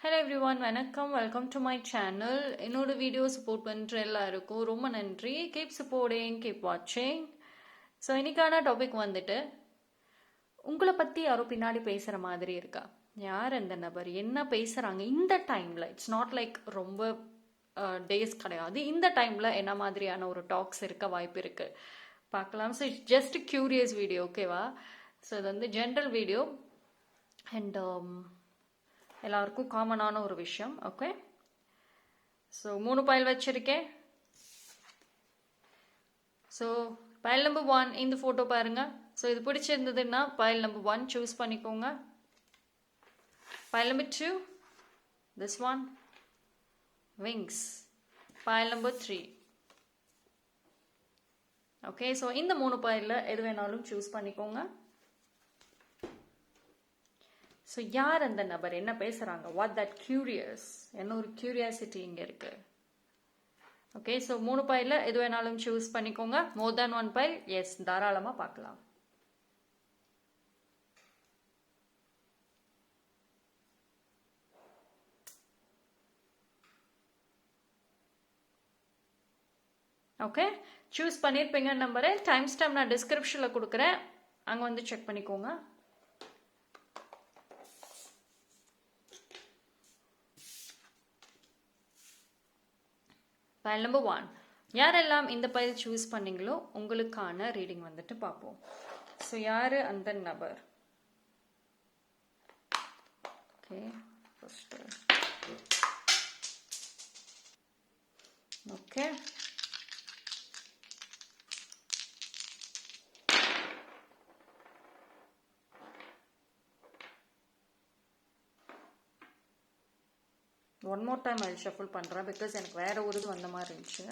Hello every one, வணக்கம். Welcome to my channel. என்னோட video support பண்ணுற எல்லாருக்கும் ரொம்ப நன்றி. கீப் சப்போர்ட்டிங், கீப் வாட்சிங். ஸோ இன்னைக்கான டாபிக் வந்துட்டு, உங்களை பற்றி யாரோ பின்னாடி பேசுகிற மாதிரி இருக்கா? யார் அந்த நபர், என்ன பேசுகிறாங்க இந்த டைமில்? இட்ஸ் நாட் லைக் ரொம்ப டேஸ் கிடையாது. இந்த டைமில் என்ன மாதிரியான ஒரு டாக்ஸ் இருக்க வாய்ப்பு இருக்குது பார்க்கலாம். So it's just curious video, ஓகேவா? ஸோ இது வந்து ஜென்ரல் வீடியோ அண்ட் எல்லாருக்கும் காமனான ஒரு விஷயம். ஓகே, ஸோ 3 பைல் வச்சிருக்கேன். ஸோ பைல் நம்பர் 1 இந்த ஃபோட்டோ பாருங்க. ஸோ இது பிடிச்சிருந்ததுன்னா பைல் நம்பர் 1 சூஸ் பண்ணிக்கோங்க. Pile number 2 this one, wings. File number 3. Okay, so இந்த 3 பைலில் எது வேணாலும் சூஸ் பண்ணிக்கோங்க. ஸோ யார் அந்த நபர், என்ன பேசுகிறாங்க, வாட் தட் கியூரியஸ், என்ன ஒரு கியூரியாசிட்டி இங்கே இருக்குது. ஓகே, ஸோ 3 பைலில் எது வேணாலும் சூஸ் பண்ணிக்கோங்க. மோர் தேன் 1 பைல், எஸ், தாராளமாக பார்க்கலாம். ஓகே, சூஸ் பண்ணியிருப்பீங்க நம்பரை. டைம் ஸ்டாம்ப் நான் டிஸ்கிரிப்ஷனில் கொடுக்குறேன், அங்கே வந்து செக் பண்ணிக்கோங்க. பைல் நம்பர் 1, யாரெல்லாம் இந்த பைல் சூஸ் பண்ணீங்களோ உங்களுக்கான ரீடிங் வந்துட்டு பார்ப்போம். ஸோ யாரு அந்த நபர்? Okay, first okay, one more time அது ஷஃபிள் பண்ணுறேன் பிகாஸ் எனக்கு வேற ஒரு இது வந்த மாதிரி இருந்துச்சு.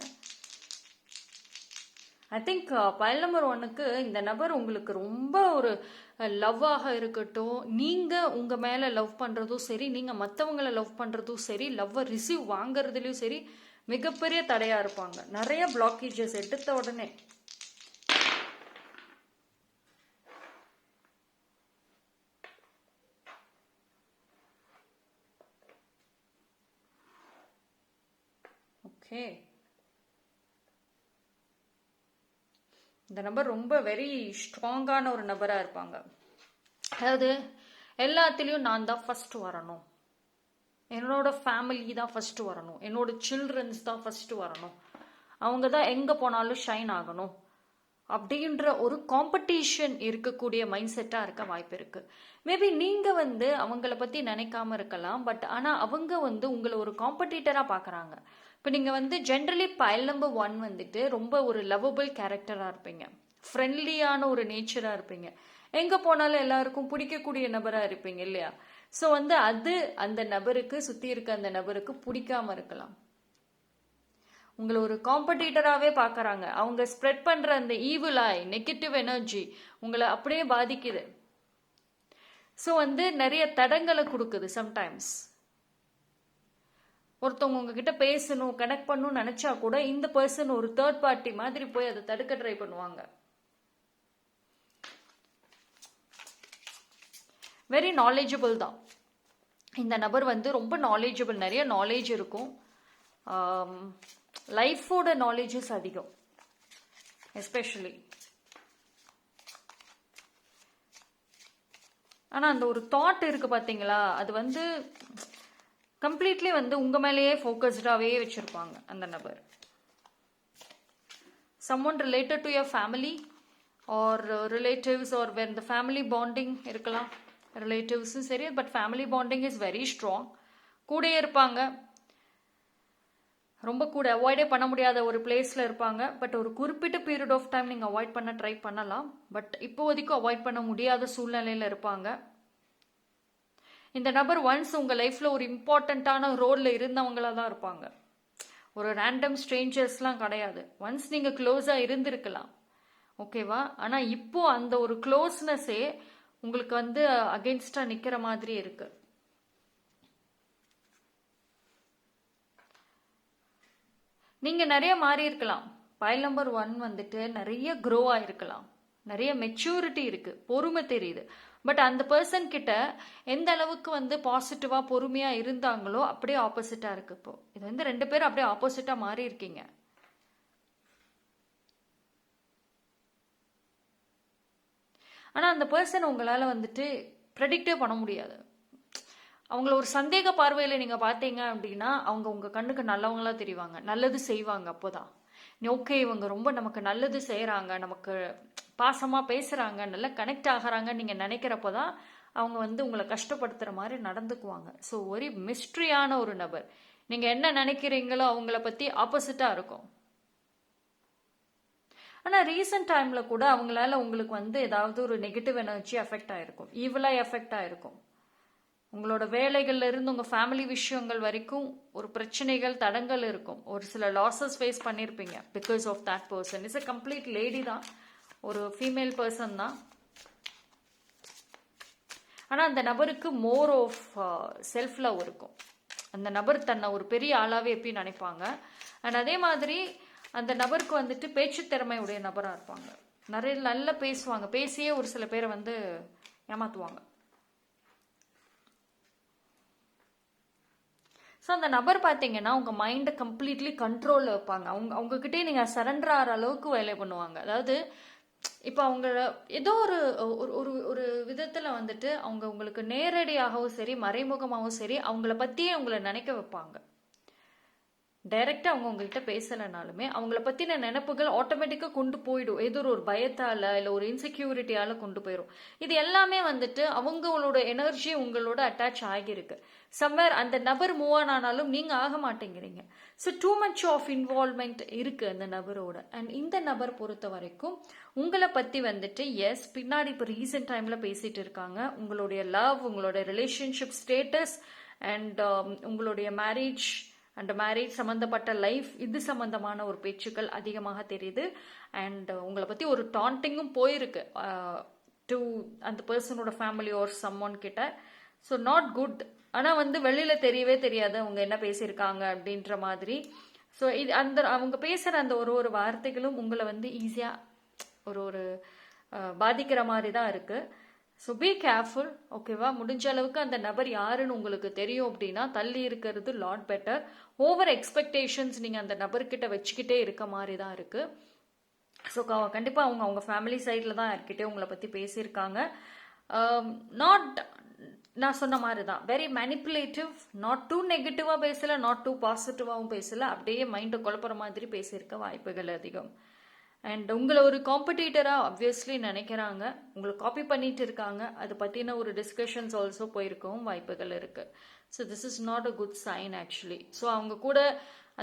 ஐ திங்க் பைல் நம்பர் 1க்கு இந்த நபர் உங்களுக்கு ரொம்ப ஒரு லவ்வாக இருக்கட்டும், நீங்கள் உங்கள் மேலே லவ் பண்ணுறதும் சரி, நீங்கள் மற்றவங்களை லவ் பண்ணுறதும் சரி, லவ்வை ரிசீவ் வாங்குறதுலையும் சரி மிகப்பெரிய தடையாக இருப்பாங்க. நிறைய பிளாக்கேஜஸ் எடுத்த உடனே. ஓகே, இந்த நபர் ரொம்ப வெரி ஸ்ட்ராங்கான ஒரு நபராக இருப்பாங்க. அதாவது எல்லாத்துலேயும் நான் தான் ஃபர்ஸ்ட் வரணும், என்னோட ஃபேமிலி தான் ஃபர்ஸ்ட் வரணும், என்னோட சில்ட்ரன்ஸ் தான் ஃபர்ஸ்ட் வரணும், அவங்க தான் எங்கே போனாலும் ஷைன் ஆகணும் அப்படின்ற ஒரு காம்படிஷன் இருக்கக்கூடிய மைண்ட் செட்டாக இருக்க வாய்ப்பு இருக்கு. மேபி நீங்கள் வந்து அவங்கள பற்றி நினைக்காம இருக்கலாம், பட் ஆனால் அவங்க வந்து உங்களை ஒரு காம்படிட்டராக பார்க்குறாங்க. இப்போ நீங்கள் வந்து ஜென்ரலி பைல் நம்பர் 1 வந்துட்டு ரொம்ப ஒரு லவ்வபிள் கேரக்டராக இருப்பீங்க, ஃப்ரெண்ட்லியான ஒரு நேச்சராக இருப்பீங்க, எங்கே போனாலும் எல்லாருக்கும் பிடிக்கக்கூடிய நபராக இருப்பீங்க இல்லையா? ஸோ வந்து அது அந்த நபருக்கு, சுற்றி இருக்க அந்த நபருக்கு பிடிக்காம இருக்கலாம். உங்களை ஒரு காம்படிட்டராகவே பார்க்குறாங்க. அவங்க ஸ்ப்ரெட் பண்ணுற அந்த ஈவில் ஐ, நெகட்டிவ் எனர்ஜி உங்களை அப்படியே பாதிக்குது. ஸோ வந்து நிறைய தடங்களை கொடுக்குது. சம்டைம்ஸ் ஒருத்தவங்க உங்ககிட்ட பேசணும், கனெக்ட் பண்ணணும்னு நினச்சா கூட இந்த பர்சன் ஒரு தேர்ட் பார்ட்டி மாதிரி போய் அதை தடுக்க ட்ரை பண்ணுவாங்க. வெரி நாலேஜபிள் தான் இந்த நபர் வந்து, ரொம்ப நாலேஜபிள், நிறைய நாலேஜ் இருக்கும். லைஃபோட நாலேஜஸ் அதிகம், எஸ்பெஷலி. ஆனால் அந்த ஒரு தாட் இருக்கு பார்த்தீங்களா, அது வந்து கம்ப்ளீட்லி வந்து உங்கள் மேலேயே ஃபோக்கஸ்டாகவே வச்சுருப்பாங்க அந்த நபர். someone related to your family or relatives, or when the family bonding இருக்கலாம், ரிலேட்டிவ்ஸும் சரி, but family bonding is very strong. கூடயே இருப்பாங்க, ரொம்ப கூட அவாய்டே பண்ண முடியாத ஒரு பிளேஸில் இருப்பாங்க. பட் ஒரு குறிப்பிட்ட பீரியட் ஆஃப் டைம் நீங்கள் அவாய்ட் பண்ண ட்ரை பண்ணலாம், பட் இப்போதைக்கும் அவாய்ட் பண்ண முடியாத சூழ்நிலையில் இருப்பாங்க. இந்த நபர் ஒன்ஸ் உங்கள் லைஃப்பில் ஒரு இம்பார்ட்டண்ட்டான ரோலில் இருந்தவங்களாக தான் இருப்பாங்க, ஒரு ரேண்டம் ஸ்ட்ரேஞ்சர்ஸ்லாம் கிடையாது. ஒன்ஸ் நீங்கள் க்ளோஸாக இருந்திருக்கலாம், ஓகேவா? ஆனால் இப்போ அந்த ஒரு க்ளோஸ்னஸே உங்களுக்கு வந்து அகெயின்ஸ்டாக நிற்கிற மாதிரி இருக்கு. நீங்கள் நிறைய மாறி இருக்கலாம். பைல் நம்பர் 1 வந்துட்டு நிறைய க்ரோ ஆகிருக்கலாம், நிறைய மெச்சூரிட்டி இருக்குது, பொறுமை தெரியுது. பட் அந்த பர்சன் கிட்ட எந்த அளவுக்கு வந்து பாசிட்டிவா பொறுமையா இருந்தாங்களோ அப்படியே ஆப்போசிட்டா இருக்கு. இப்போ இது வந்து 2 பேரும் அப்படியே ஆப்போசிட்டா மாறி இருக்கீங்க. ஆனா அந்த பர்சன் உங்களால வந்துட்டு ப்ரெடிக்டே பண்ண முடியாது. அவங்கள ஒரு சந்தேக பார்வையில நீங்க பாத்தீங்க அப்படின்னா அவங்க உங்க கண்ணுக்கு நல்லவங்களா தெரிவாங்க, நல்லது செய்வாங்க. அப்போதான் ஓகே இவங்க ரொம்ப நமக்கு நல்லது செய்யறாங்க, நமக்கு பாசமா பேசுறாங்க, நல்லா கனெக்ட் ஆகுறாங்க நீங்க நினைக்கிறப்பதான் அவங்க வந்து உங்களை கஷ்டப்படுத்துற மாதிரி நடந்துக்குவாங்க. ஸோ ஒரு மிஸ்ட்ரியான ஒரு நபர். நீங்க என்ன நினைக்கிறீங்களோ அவங்கள பத்தி ஆப்போசிட்டா இருக்கும். ஆனா ரீசெண்ட் டைம்ல கூட அவங்களால உங்களுக்கு வந்து ஏதாவது ஒரு நெகட்டிவ் எனர்ஜி எஃபெக்ட் ஆயிருக்கும், ஈவலா எஃபெக்ட் ஆயிருக்கும். உங்களோட வேலைகள்ல இருந்து உங்க ஃபேமிலி விஷயங்கள் வரைக்கும் ஒரு பிரச்சனைகள் தடங்கள் இருக்கும். ஒரு சில லாசஸ் ஃபேஸ் பண்ணிருப்பீங்க because of that person. It's a complete lady தான், ஒரு ஃபீமேல் பர்சன் தான். ஆனா அந்த நபருக்கு மோர் ஆஃப் செல்ஃப் லவ் இருக்கும். அந்த நபர் தன்னை ஒரு பெரிய ஆளாவே எப்பயும் நினைப்பாங்க. அண்ட் அதே மாதிரி அந்த நபருக்கு வந்துட்டு பேச்சு திறமை உடைய நபரா இருப்பாங்க. நிறைய நல்லா பேசுவாங்க, பேசியே ஒரு சில பேரை வந்து ஏமாத்துவாங்க. ஸோ அந்த நபர் பார்த்தீங்கன்னா உங்க மைண்டை கம்ப்ளீட்லி கண்ட்ரோலில் வைப்பாங்க. அவங்ககிட்டே நீங்க சரண்டர் ஆகிற அளவுக்கு வேலை பண்ணுவாங்க. அதாவது இப்போ அவங்க ஏதோ ஒரு ஒரு ஒரு விதத்துல வந்துட்டு அவங்க உங்களுக்கு நேரடியாகவும் சரி மறைமுகமாகவும் சரி அவங்கள பத்தியே உங்களை நினைக்க வைப்பாங்க. டைரக்டா அவங்க உங்ககிட்ட பேசலைனாலுமே அவங்கள பத்தின நினைப்புகள் ஆட்டோமேட்டிக்கா கொண்டு போயிடும். ஏதோ ஒரு பயத்தால இல்ல ஒரு இன்செக்யூரிட்டியால கொண்டு போயிடும். இது எல்லாமே வந்துட்டு அவங்களோட எனர்ஜி உங்களோட அட்டாச் ஆகியிருக்கு. சம்வேர் அந்த நபர் மூவ் ஆன் ஆனாலும் நீங்க ஆக மாட்டேங்கிறீங்க. So too much of involvement இருக்கு அந்த நபரோட. அண்ட் இந்த நபர் பொறுத்த வரைக்கும் உங்களை பத்தி வந்துட்டு எஸ் பின்னாடி இப்போ ரீசெண்ட் டைம்ல பேசிட்டு இருக்காங்க. உங்களுடைய லவ், உங்களுடைய ரிலேஷன்ஷிப் ஸ்டேட்டஸ் அண்ட் உங்களுடைய மேரேஜ் அண்ட் மேரேஜ் சம்மந்தப்பட்ட லைஃப் இது சம்மந்தமான ஒரு பேச்சுக்கள் அதிகமாக தெரியுது. அண்ட் உங்களை பற்றி ஒரு டாண்டிங்கும் போயிருக்கு டு அந்த பர்சனோட ஃபேமிலி ஆர் சம்மோன் கிட்ட. So not good. ஆனால் வந்து வெளியில் தெரியவே தெரியாது அவங்க என்ன பேசியிருக்காங்க அப்படின்ற மாதிரி. ஸோ இது அந்த அவங்க பேசுகிற அந்த ஒரு வார்த்தைகளும் உங்களை வந்து ஈஸியாக ஒரு பாதிக்கிற மாதிரி தான் இருக்குது. ஸோ பி கேர்ஃபுல், ஓகேவா? முடிஞ்ச அளவுக்கு அந்த நபர் யாருன்னு உங்களுக்கு தெரியும் அப்படின்னா தள்ளி இருக்கிறது லாட் பெட்டர். ஓவர் எக்ஸ்பெக்டேஷன்ஸ் நீங்கள் அந்த நபர்கிட்ட வச்சுக்கிட்டே இருக்க மாதிரி தான் இருக்குது. ஸோ கண்டிப்பாக அவங்க ஃபேமிலி சைடில் தான் யார்கிட்டே உங்களை பற்றி பேசியிருக்காங்க. நாட் நான் சொன்ன மாதிரி தான் வெரி மேனிப்புலேட்டிவ், நாட் டூ நெகட்டிவாக பேசலை, நாட் டூ பாசிட்டிவாகவும் பேசலை, அப்படியே மைண்டை குழப்புற மாதிரி பேசியிருக்க வாய்ப்புகள் அதிகம். அண்ட் உங்களை ஒரு காம்படிட்டராக ஆப்வியஸ்லி நினைக்கிறாங்க, உங்களை காப்பி பண்ணிட்டு இருக்காங்க. அதை பற்றின ஒரு டிஸ்கஷன்ஸ் ஆல்சோ போயிருக்கவும் வாய்ப்புகள் இருக்குது. So this is not a good sign actually. So அவங்க கூட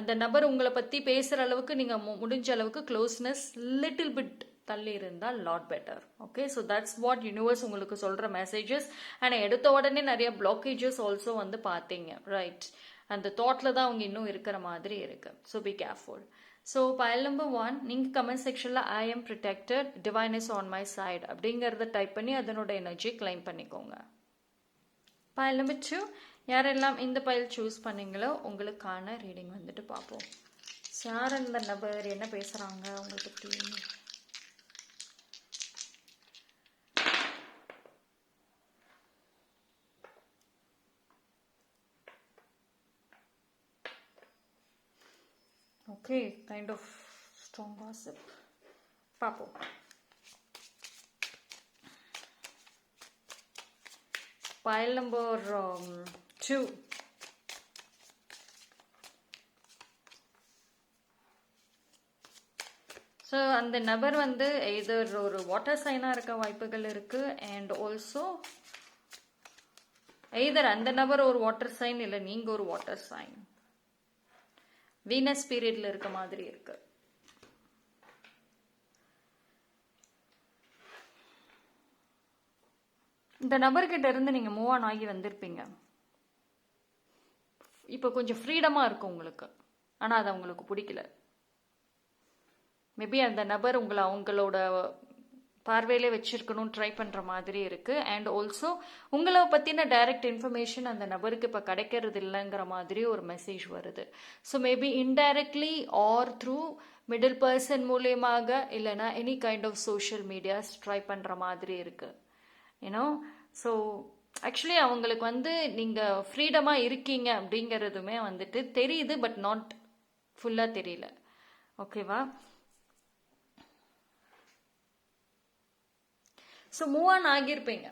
அந்த நபர் உங்களை பற்றி பேசுகிற அளவுக்கு நீங்கள் முடிஞ்ச அளவுக்கு க்ளோஸ்னஸ் லிட்டில் பிட் தள்ளி இருந்தால் lot better. Okay, so that's what universe உங்களுக்கு சொல்கிற மெசேஜஸ். ஆனால் எடுத்த உடனே நிறைய பிளாக்கேஜஸ் ஆல்சோ வந்து பார்த்தீங்க, ரைட்? அந்த தாட்டில் தான் அவங்க இன்னும் இருக்கிற மாதிரி இருக்கு. So be careful. So pile number 1 நீங்கள் கமெண்ட் செக்ஷனில் I am protected, divine is on my side அப்படிங்கிறத டைப் பண்ணி அதனோட எனர்ஜி கிளைம் பண்ணிக்கோங்க. பைல் நம்பர் 2 யாரெல்லாம் இந்த பைல் சூஸ் பண்ணீங்களோ உங்களுக்கான ரீடிங் வந்துட்டு பார்ப்போம். யார் அந்த நபர், என்ன பேசுகிறாங்க உங்களை பற்றி? Okay, kind of strong gossip. பார்ப்போம். pile number 2 ஸோ அந்த நபர் வந்து எதர் ஒரு வாட்டர் சைனாக இருக்க வாய்ப்புகள் இருக்கு. அண்ட் ஆல்சோ எதர் அந்த நபர் ஒரு வாட்டர் சைன் இல்லை நீங்க ஒரு வாட்டர் சைன், வீனஸ் பீரியட்ல இருக்க மாதிரி இருக்கு. இந்த நபர்கிட்ட இருந்து நீங்க மூவ் ஆன் ஆகி வந்திருப்பீங்க. இப்போ கொஞ்சம் ஃப்ரீடமா இருக்கும் உங்களுக்கு, ஆனா அது அவங்களுக்கு பிடிக்கல. மேபி அந்த நபர் உங்களை அவங்களோட பார்வையிலே வச்சிருக்கணும் ட்ரை பண்ற மாதிரி இருக்கு. அண்ட் ஆல்சோ உங்களை பத்தின டைரக்ட் இன்ஃபர்மேஷன் அந்த நபருக்கு இப்ப கிடைக்கிறது இல்லைங்கிற மாதிரி ஒரு மெசேஜ் வருது. So maybe indirectly or through middle person மூலியமாக இல்லைன்னா any kind of social medias try பண்ற மாதிரி இருக்கு. யூனோ. ஸோ ஆக்சுவலி அவங்களுக்கு வந்து நீங்கள் ஃப்ரீடமாக இருக்கீங்க அப்படிங்கிறதுமே வந்துட்டு தெரியுது, பட் நாட் ஃபுல்லாக தெரியல. ஓகேவா? ஸோ மூவ் ஆன் ஆகியிருப்பீங்க,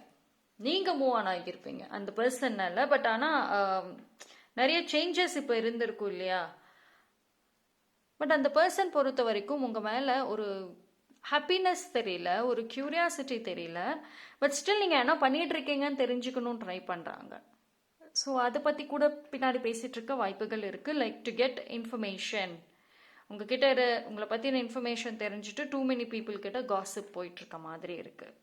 நீங்கள் மூவ் ஆன் ஆகியிருப்பீங்க அந்த பர்சன்னால. பட் ஆனால் நிறைய சேஞ்சஸ் இப்போ இருந்திருக்கும் இல்லையா? பட் அந்த பர்சன் பொறுத்த வரைக்கும் உங்கள் மேலே ஒரு ஹாப்பினஸ் தெரியல, ஒரு கியூரியாசிட்டி தெரியல. பட் ஸ்டில் நீங்கள் என்ன பண்ணிட்டு இருக்கீங்கன்னு தெரிஞ்சுக்கணும்னு ட்ரை பண்ணுறாங்க. ஸோ அதை பற்றி கூட பின்னாடி பேசிகிட்டு இருக்க வாய்ப்புகள் இருக்குது. லைக் டு கெட் இன்ஃபர்மேஷன், உங்ககிட்ட உங்களை பற்றின இன்ஃபர்மேஷன் தெரிஞ்சுட்டு டூ மெனி பீப்புள் கிட்ட காசிப் போயிட்டுருக்க மாதிரி இருக்குது.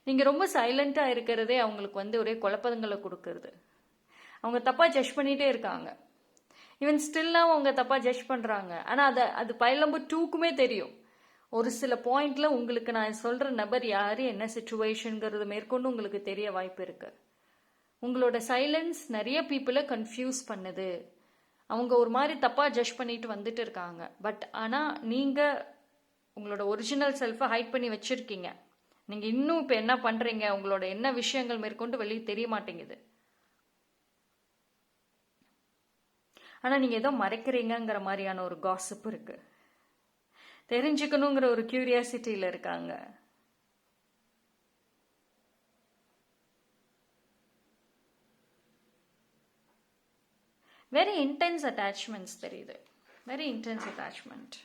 நீங்கள் ரொம்ப சைலண்ட்டாக இருக்கிறதே அவங்களுக்கு வந்து ஒரே குழப்பங்களை கொடுக்கறது. அவங்க தப்பாக ஜட்ஜ் பண்ணிகிட்டே இருக்காங்க. ஈவன் ஸ்டில்லாக அவங்க தப்பாக ஜட்ஜ் பண்ணுறாங்க. ஆனால் அது பைல் நம்பர் 2க்குமே தெரியும். ஒரு சில பாயிண்டில் உங்களுக்கு நான் சொல்கிற நபர் யார், என்ன சிச்சுவேஷனுங்கிறது மேற்கொண்டு உங்களுக்கு தெரிய வாய்ப்பு இருக்குது. உங்களோட சைலன்ஸ் நிறைய பீப்புளை கன்ஃபியூஸ் பண்ணுது. அவங்க ஒரு மாதிரி தப்பாக ஜட்ஜ் பண்ணிட்டு வந்துட்டு இருக்காங்க. பட் ஆனால் நீங்கள் உங்களோட ஒரிஜினல் செல்ஃபை ஹைட் பண்ணி வச்சுருக்கீங்க. நீங்கள் இன்னும் இப்போ என்ன பண்ணுறீங்க, உங்களோட என்ன விஷயங்கள் மேற்கொண்டு வெளியே தெரிய மாட்டேங்குது. ஆனால் நீங்கள் ஏதோ மறைக்கிறீங்கிற மாதிரியான ஒரு காசிப் இருக்குது. தெரிஞ்சுக்கணுங்கிற ஒரு கியூரியாசிட்டியில் இருக்காங்க. வெரி இன்டென்ஸ் அட்டாச்மெண்ட்ஸ் தெரியுது. Very intense attachment.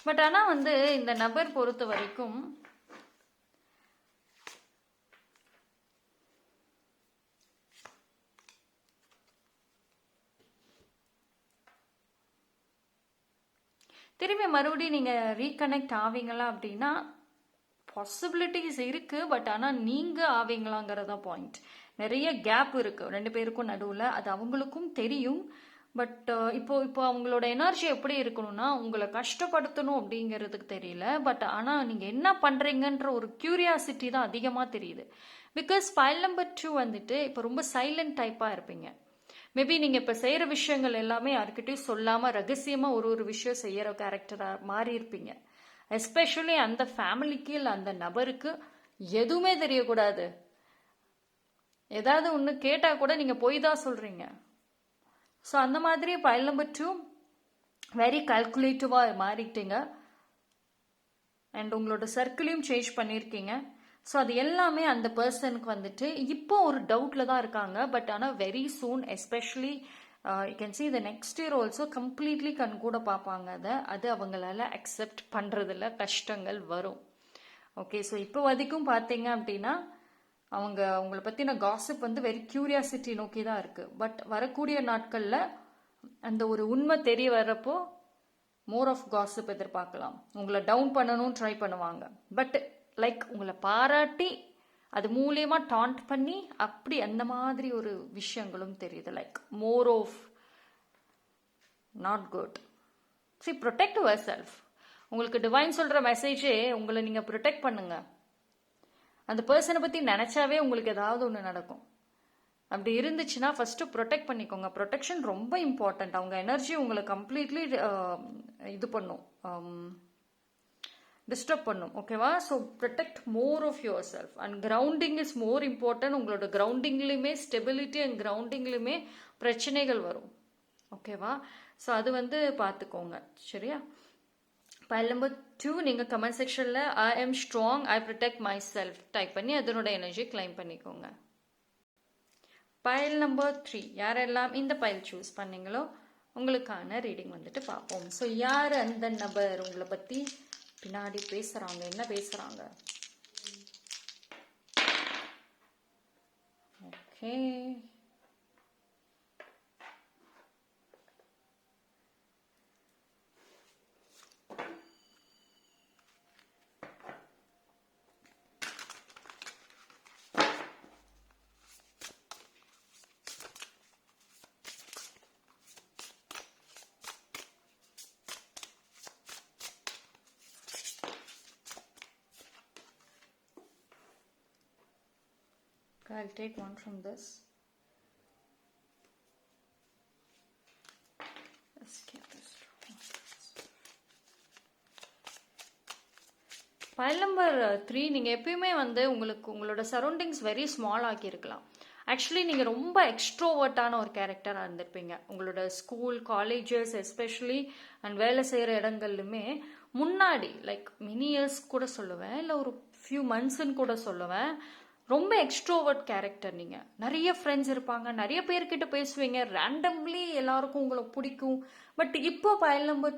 பட் ஆனால் வந்து இந்த நபர் பொறுத்த வரைக்கும் திரும்பி மறுபடியும் நீங்கள் ரீகனெக்ட் ஆவீங்களா அப்படின்னா பாசிபிலிட்டிஸ் இருக்குது. பட் ஆனால் நீங்கள் ஆவீங்களாங்கிறதா பாயிண்ட். நிறைய கேப் இருக்குது ரெண்டு பேருக்கும் நடுவில், அது அவங்களுக்கும் தெரியும். பட் இப்போ அவங்களோட எனர்ஜி எப்படி இருக்கணும்னா உங்களை கஷ்டப்படுத்தணும் அப்படிங்கிறதுக்கு தெரியல. பட் ஆனால் நீங்கள் என்ன பண்ணுறீங்கன்ற ஒரு கியூரியாசிட்டி தான் அதிகமாக தெரியுது. பிகாஸ் பைல் நம்பர் 2 வந்துட்டு இப்போ ரொம்ப சைலண்ட் டைப்பாக இருப்பீங்க. மேபி நீங்கள் இப்போ செய்கிற விஷயங்கள் எல்லாமே யாருக்கிட்டையும் சொல்லாமல் ரகசியமாக ஒரு விஷயம் செய்கிற கேரக்டராக மாறி இருப்பீங்க. எஸ்பெஷலி அந்த ஃபேமிலிக்கு இல்லை அந்த நபருக்கு எதுவுமே தெரியக்கூடாது. ஏதாவது ஒன்று கேட்டால் கூட நீங்கள் போய் தான் சொல்கிறீங்க. ஸோ அந்த மாதிரி பைல் நம்பர் 2 வெரி கால்குலேட்டிவாக மாறிட்டீங்க. அண்ட் உங்களோட சர்க்கிளையும் சேஞ்ச் பண்ணியிருக்கீங்க. ஸோ அது எல்லாமே அந்த பர்சனுக்கு வந்துட்டு இப்போ ஒரு டவுட்டில் தான் இருக்காங்க. பட் ஆனால் very soon, especially you can see the next year also completely கண் கூட பார்ப்பாங்க. அது அவங்களால அக்செப்ட் பண்ணுறதில்ல, கஷ்டங்கள் வரும். ஓகே, ஸோ இப்போ வரைக்கும் பார்த்தீங்க அப்படின்னா அவங்கள பற்றின காசிப் வந்து வெரி கியூரியாசிட்டி நோக்கி தான் இருக்குது. பட் வரக்கூடிய நாட்களில் அந்த ஒரு உண்மை தெரிய வர்றப்போ மோர் ஆஃப் காசிப் எதிர்பார்க்கலாம். உங்களை டவுன் பண்ணணும்னு ட்ரை பண்ணுவாங்க. பட் லைக் உங்களை பாராட்டி அது மூலியமா டாண்ட் பண்ணி அப்படி அந்த மாதிரி ஒரு விஷயங்களும் தெரியுது. Like more of not good. See, protect yourself. உங்களுக்கு டிவைன் சொல்கிற மெசேஜே உங்களை நீங்கள் ப்ரொடெக்ட் பண்ணுங்க. அந்த பர்சனை பற்றி நினச்சாவே உங்களுக்கு ஏதாவது ஒன்று நடக்கும். அப்படி இருந்துச்சுன்னா ஃபஸ்ட்டு ப்ரொடெக்ட் பண்ணிக்கோங்க. ப்ரொடெக்ஷன் ரொம்ப இம்பார்ட்டண்ட். அவங்க எனர்ஜி உங்களை கம்ப்ளீட்லி இது பண்ணும், டிஸ்டர்ப் பண்ணும். ஓகேவா? So protect more of yourself. And grounding is more important. உங்களோட கிரவுண்டிங்லையுமே ஸ்டெபிலிட்டி அண்ட் கிரவுண்டிங்லையுமே பிரச்சனைகள் வரும். ஓகேவா? ஸோ அது வந்து பார்த்துக்கோங்க. சரியா? பைல் நம்பர் 2 நீங்கள் கமெண்ட் செக்ஷனில் I M strong, I protect my self type பண்ணி அதனோட எனர்ஜி கிளைம் பண்ணிக்கோங்க. பைல் நம்பர் 3 யாரெல்லாம் இந்த பைல் சூஸ் பண்ணீங்களோ உங்களுக்கான ரீடிங் வந்துட்டு பார்ப்போம். ஸோ யார் அந்த நபர் உங்களை பற்றி பின்னாடி பேசுகிறாங்க, என்ன பேசுகிறாங்க? Okay, I'll take one from this. Let's get this. File number 3, நீங்கள் எப்பயுமே வந்து உங்களோட சரௌண்டிங்ஸ் வெரி ஸ்மால் ஆக்கியிருக்கலாம். ஆக்சுவலி நீங்கள் ரொம்ப எக்ஸ்ட்ரோவர்ட்டான ஒரு கேரக்டராக இருந்திருப்பீங்க. உங்களோட ஸ்கூல், காலேஜஸ் எஸ்பெஷலி அண்ட் வேலை செய்கிற இடங்கள்லுமே முன்னாடி லைக் மெனி இயர்ஸ் கூட சொல்லுவேன், இல்லை ஒரு ஃபியூ மந்த்ஸ்ன்னு கூட சொல்லுவேன், ரொம்ப எக்ஸ்ட்ரோவர்ட் கேரக்டர் நீங்கள். நிறைய ஃப்ரெண்ட்ஸ் இருப்பாங்க, நிறைய பேர்கிட்ட பேசுவீங்க, ரேண்டம்லி எல்லாருக்கும் உங்களை பிடிக்கும். பட் இப்போ ஃபைல் நம்பர்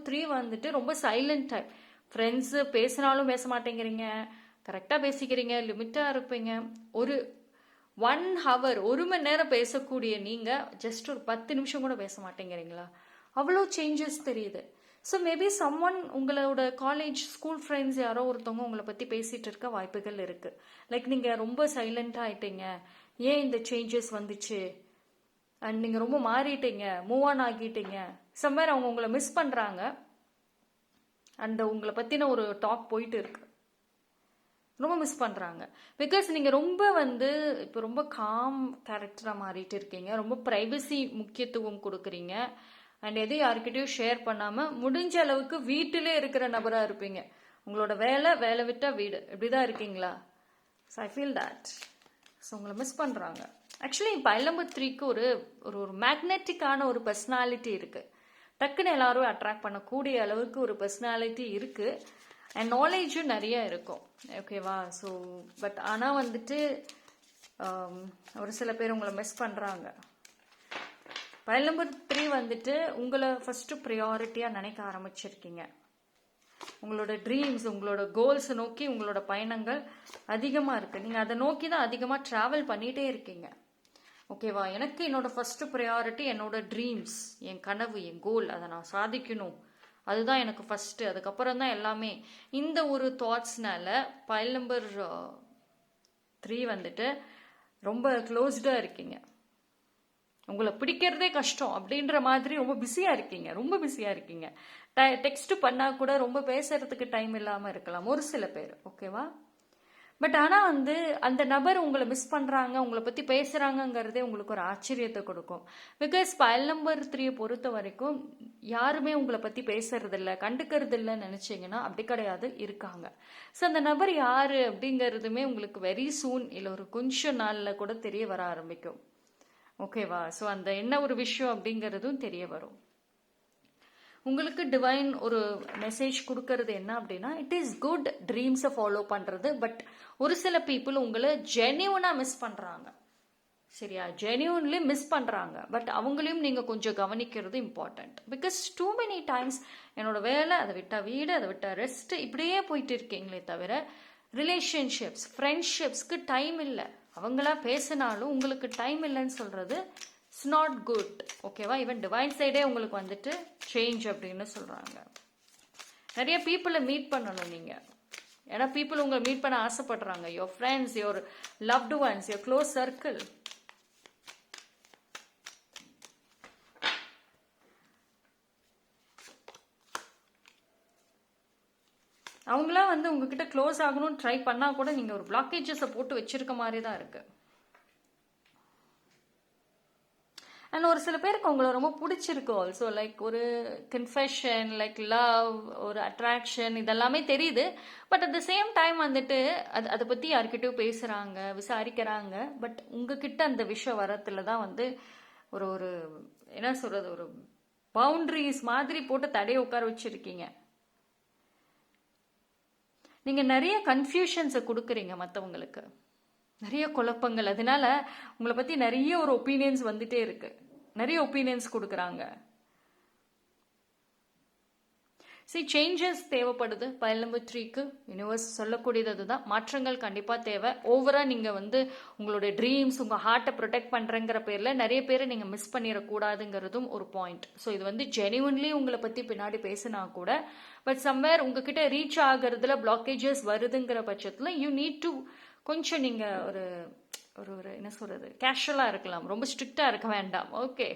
3 வந்துட்டு ரொம்ப சைலண்ட் டைப். ஃப்ரெண்ட்ஸு பேசினாலும் பேச மாட்டேங்கிறீங்க, கரெக்டாக பேசிக்கிறீங்க, லிமிட்டாக இருப்பீங்க. ஒரு 1 hour 1 மணி நேரம் பேசக்கூடிய நீங்கள் ஜஸ்ட் ஒரு 10 நிமிஷம் கூட பேச மாட்டேங்கிறீங்களா? அவ்வளோ சேஞ்சஸ் தெரியுது. ஸோ மேபி சம்ஒன் உங்களோட காலேஜ் ஸ்கூல் ஃப்ரெண்ட்ஸ் யாரோ ஒருத்தவங்க உங்களை பற்றி பேசிகிட்டு இருக்க வாய்ப்புகள் இருக்குது. லைக் நீங்கள் ரொம்ப சைலண்ட்டாக ஆகிட்டீங்க, ஏன் இந்த சேஞ்சஸ் வந்துச்சு, அண்ட் நீங்கள் ரொம்ப மாறிட்டீங்க, மூவ் ஆன் ஆகிட்டீங்க. சம்வேர் அவங்க உங்களை மிஸ் பண்ணுறாங்க, அண்ட் உங்களை பற்றின ஒரு டாக் போயிட்டு இருக்கு, ரொம்ப மிஸ் பண்ணுறாங்க. பிகாஸ் நீங்கள் ரொம்ப வந்து இப்போ ரொம்ப காம் கேரக்டராக மாறிட்டு இருக்கீங்க, ரொம்ப ப்ரைவசி முக்கியத்துவம் கொடுக்குறீங்க, அண்ட் எதையும் யாருக்கிட்டையும் ஷேர் பண்ணாமல் முடிஞ்ச அளவுக்கு வீட்டிலே இருக்கிற நபராக இருப்பீங்க. உங்களோட வேலை விட்டால் வீடு, இப்படி தான் இருக்கீங்களா? So I feel that. So உங்களை மிஸ் பண்ணுறாங்க. ஆக்சுவலி ஃபைல் நம்பர் 3க்கு ஒரு மேக்னெட்டிக்கான ஒரு பர்சனாலிட்டி இருக்குது. டக்குன்னு எல்லாரும் அட்ராக்ட் பண்ணக்கூடிய அளவுக்கு ஒரு பர்சனாலிட்டி இருக்குது, அண்ட் நாலேஜும் நிறைய இருக்கும். ஓகேவா? ஸோ பட் ஆனால் வந்துட்டு ஒரு சில பேர் உங்களை மிஸ் பண்ணுறாங்க. ஃபைல் நம்பர் 3 வந்துட்டு உங்களை ஃபஸ்ட்டு ப்ரியாரிட்டியாக நினைக்க ஆரம்பிச்சிருக்கீங்க. உங்களோட ட்ரீம்ஸ், உங்களோட கோல்ஸை நோக்கி உங்களோட பயணங்கள் அதிகமாக இருக்குது. நீங்கள் அதை நோக்கி தான் அதிகமாக ட்ராவல் பண்ணிகிட்டே இருக்கீங்க. ஓகேவா? எனக்கு என்னோட ஃபஸ்ட்டு ப்ரையாரிட்டி என்னோட ட்ரீம்ஸ், என் கனவு, என் கோல், அதை நான் சாதிக்கணும், அதுதான் எனக்கு ஃபஸ்ட்டு. அதுக்கப்புறம் தான் எல்லாமே. இந்த ஒரு தாட்ஸ்னால ஃபைல் நம்பர் 3 வந்துட்டு ரொம்ப க்ளோஸ்டாக இருக்கீங்க. உங்களை பிடிக்கிறதே கஷ்டம் அப்படின்ற மாதிரி ரொம்ப பிஸியாக இருக்கீங்க. டெக்ஸ்ட் பண்ணால் கூட ரொம்ப பேசுறதுக்கு டைம் இல்லாமல் இருக்கலாம் ஒரு சில பேர். ஓகேவா? பட் ஆனால் வந்து அந்த நபர் உங்களை மிஸ் பண்ணுறாங்க, உங்களை பற்றி பேசுகிறாங்கங்கிறதே உங்களுக்கு ஒரு ஆச்சரியத்தை கொடுக்கும். பிகாஸ் ஃபைல் நம்பர் 3 பொறுத்த வரைக்கும் யாருமே உங்களை பற்றி பேசுறதில்ல, கண்டுக்கிறது இல்லைன்னு நினச்சிங்கன்னா அப்படி கிடையாது, இருக்காங்க. ஸோ அந்த நபர் யார் அப்படிங்கிறதுமே உங்களுக்கு வெரி சூன், இல்லை ஒரு கொஞ்சம் நாளில் கூட தெரிய வர ஆரம்பிக்கும். ஓகேவா? ஸோ அந்த என்ன ஒரு விஷயம் அப்படிங்கிறதும் தெரிய வரும். உங்களுக்கு டிவைன் ஒரு மெசேஜ் கொடுக்கறது என்ன அப்படின்னா, இட் இஸ் குட் ட்ரீம்ஸை ஃபாலோ பண்ணுறது. பட் ஒரு சில பீப்புள் உங்களை ஜென்யூனாக மிஸ் பண்ணுறாங்க. சரியா? ஜென்யூன்லி மிஸ் பண்ணுறாங்க. பட் அவங்களையும் நீங்கள் கொஞ்சம் கவனிக்கிறது important. Because too many times என்னோட வேலை, அதை விட்டால் வீடு, அதை விட்டால் ரெஸ்ட், இப்படியே போயிட்டு இருக்கீங்களே தவிர ரிலேஷன்ஷிப்ஸ், ஃப்ரெண்ட்ஷிப்ஸ்க்கு டைம் இல்லை. அவங்களா பேசினாலும் உங்களுக்கு டைம் இல்லைன்னு சொல்கிறது இட்ஸ் நாட் குட். ஓகேவா? ஈவன் டிவைன் சைடே உங்களுக்கு வந்துட்டு சேஞ்ச் அப்படின்னு சொல்கிறாங்க. நிறைய பீப்புளை மீட் பண்ணணும் நீங்கள். ஏன்னா பீப்புள் உங்களை மீட் பண்ண ஆசைப்படுறாங்க. Your friends, your loved once, your close circle. அவங்களாம் வந்து உங்ககிட்ட க்ளோஸ் ஆகணும்னு ட்ரை பண்ணால் கூட நீங்கள் ஒரு பிளாக்கேஜஸை போட்டு வச்சிருக்க மாதிரி தான் இருக்குது. அண்ட் ஒரு சில பேருக்கு அவங்கள ரொம்ப பிடிச்சிருக்கு ஆல்சோ. லைக் ஒரு கன்ஃபெஷன், லைக் லவ், ஒரு அட்ராக்ஷன், இதெல்லாமே தெரியுது. But at the same time வந்துட்டு அதை பற்றி யார்கிட்டயும் பேசுகிறாங்க, விசாரிக்கிறாங்க. பட் உங்ககிட்ட அந்த விஷயம் வரத்துல தான் வந்து ஒரு என்ன சொல்கிறது, ஒரு பவுண்ட்ரிஸ் மாதிரி போட்டு தடையை உட்கார வச்சுருக்கீங்க. நீங்கள் நிறைய கன்ஃபியூஷன்ஸை கொடுக்குறீங்க மற்றவங்களுக்கு, நிறைய குழப்பங்கள். அதனால உங்களை பற்றி நிறைய ஒரு ஒப்பீனியன்ஸ் வந்துட்டே இருக்கு, நிறைய ஒப்பீனியன்ஸ் கொடுக்குறாங்க. சரி, சேஞ்சஸ் தேவைப்படுது ஃபைல் நம்பர் 3க்கு. யூனிவர்ஸ் சொல்லக்கூடியது அதுதான், மாற்றங்கள் கண்டிப்பாக தேவை. ஓவராக நீங்கள் வந்து உங்களுடைய ட்ரீம்ஸ், உங்கள் ஹார்ட்டை ப்ரொடெக்ட் பண்ணுறங்கிற பேரில் நிறைய பேரை நீங்கள் மிஸ் பண்ணிடக்கூடாதுங்கிறதும் ஒரு பாயிண்ட். ஸோ இது வந்து ஜெனியூன்லி உங்களை பற்றி பின்னாடி பேசினா கூட, பட் சம்வேர் உங்ககிட்ட ரீச் ஆகிறதுல பிளாக்கேஜஸ் வருதுங்கிற பட்சத்தில் யூ நீட் டு கொஞ்சம் நீங்கள் ஒரு என்ன சொல்கிறது, கேஷுவலாக இருக்கலாம், ரொம்ப ஸ்ட்ரிக்டாக இருக்க வேண்டாம். ஓகே.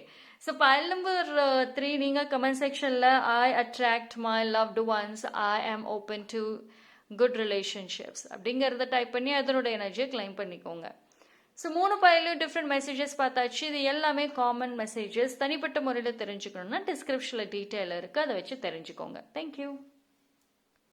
ஸோ ஃபைல் நம்பர் 3 நீங்கள் கமெண்ட் செக்ஷனில் I attract my loved ones, I am open to good relationships அப்படிங்கிறத டைப் பண்ணி அதனோட எனர்ஜியை கிளைம் பண்ணிக்கோங்க. ஸோ 3 பைலையும் டிஃப்ரெண்ட் மெசேஜஸ் பார்த்தாச்சு. இது எல்லாமே காமன் மெசேஜஸ். தனிப்பட்ட முறையில் தெரிஞ்சுக்கணும்னா டிஸ்கிரிப்ஷனில் டீட்டெயில் இருக்குது, அதை வச்சு தெரிஞ்சுக்கோங்க. தேங்க்யூ.